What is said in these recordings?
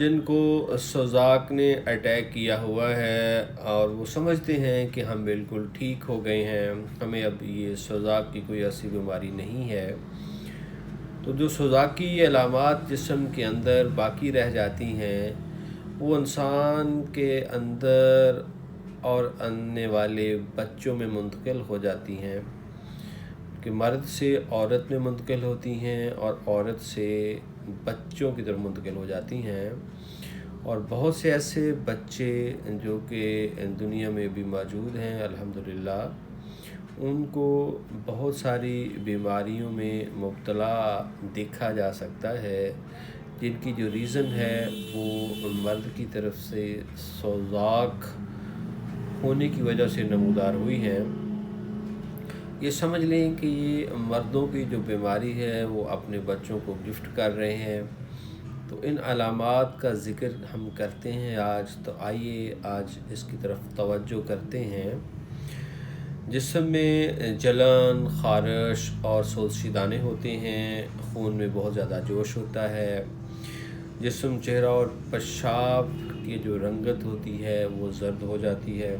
جن کو سوزاک نے اٹیک کیا ہوا ہے اور وہ سمجھتے ہیں کہ ہم بالکل ٹھیک ہو گئے ہیں، ہمیں اب یہ سوزاک کی کوئی ایسی بیماری نہیں ہے، تو جو سوزاکی علامات جسم کے اندر باقی رہ جاتی ہیں وہ انسان کے اندر اور آنے والے بچوں میں منتقل ہو جاتی ہیں، کہ مرد سے عورت میں منتقل ہوتی ہیں اور عورت سے بچوں کی طرف منتقل ہو جاتی ہیں۔ اور بہت سے ایسے بچے جو کہ دنیا میں بھی موجود ہیں الحمدللہ، ان کو بہت ساری بیماریوں میں مبتلا دیکھا جا سکتا ہے، جن کی جو ریزن ہے وہ مرد کی طرف سے سوزاک ہونے کی وجہ سے نمودار ہوئی ہیں۔ یہ سمجھ لیں کہ یہ مردوں کی جو بیماری ہے وہ اپنے بچوں کو گفٹ کر رہے ہیں۔ تو ان علامات کا ذکر ہم کرتے ہیں آج، تو آئیے آج اس کی طرف توجہ کرتے ہیں۔ جسم میں جلن، خارش اور سوزشی دانے ہوتے ہیں، خون میں بہت زیادہ جوش ہوتا ہے، جسم، چہرہ اور پیشاب کی جو رنگت ہوتی ہے وہ زرد ہو جاتی ہے،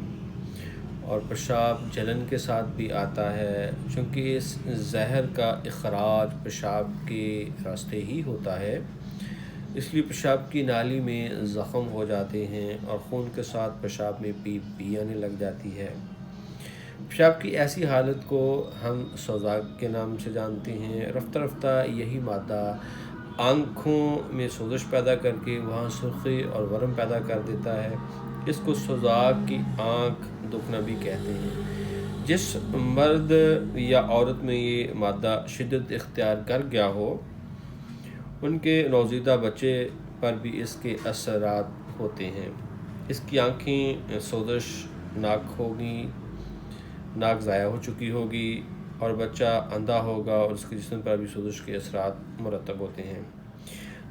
اور پیشاب جلن کے ساتھ بھی آتا ہے، چونکہ اس زہر کا اخراج پیشاب کے راستے ہی ہوتا ہے، اس لیے پیشاب کی نالی میں زخم ہو جاتے ہیں اور خون کے ساتھ پیشاب میں پیپ بھی آنے لگ جاتی ہے۔ پیشاب کی ایسی حالت کو ہم سوزاک کے نام سے جانتے ہیں۔ رفتہ رفتہ یہی مادہ آنکھوں میں سوزش پیدا کر کے وہاں سرخی اور ورم پیدا کر دیتا ہے، اس کو سوزاک کی آنکھ دکھنا بھی کہتے ہیں۔ جس مرد یا عورت میں یہ مادہ شدت اختیار کر گیا ہو، ان کے نوزائیدہ بچے پر بھی اس کے اثرات ہوتے ہیں۔ اس کی آنکھیں سوزش ناک ہوگی، ناک ضائع ہو چکی ہوگی اور بچہ اندھا ہوگا، اور اس کے جسم پر بھی سوزش کے اثرات مرتب ہوتے ہیں۔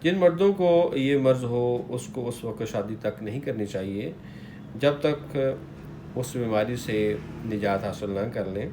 جن مردوں کو یہ مرض ہو اس کو اس وقت شادی تک نہیں کرنی چاہیے جب تک اس بیماری سے نجات حاصل نہ کر لیں۔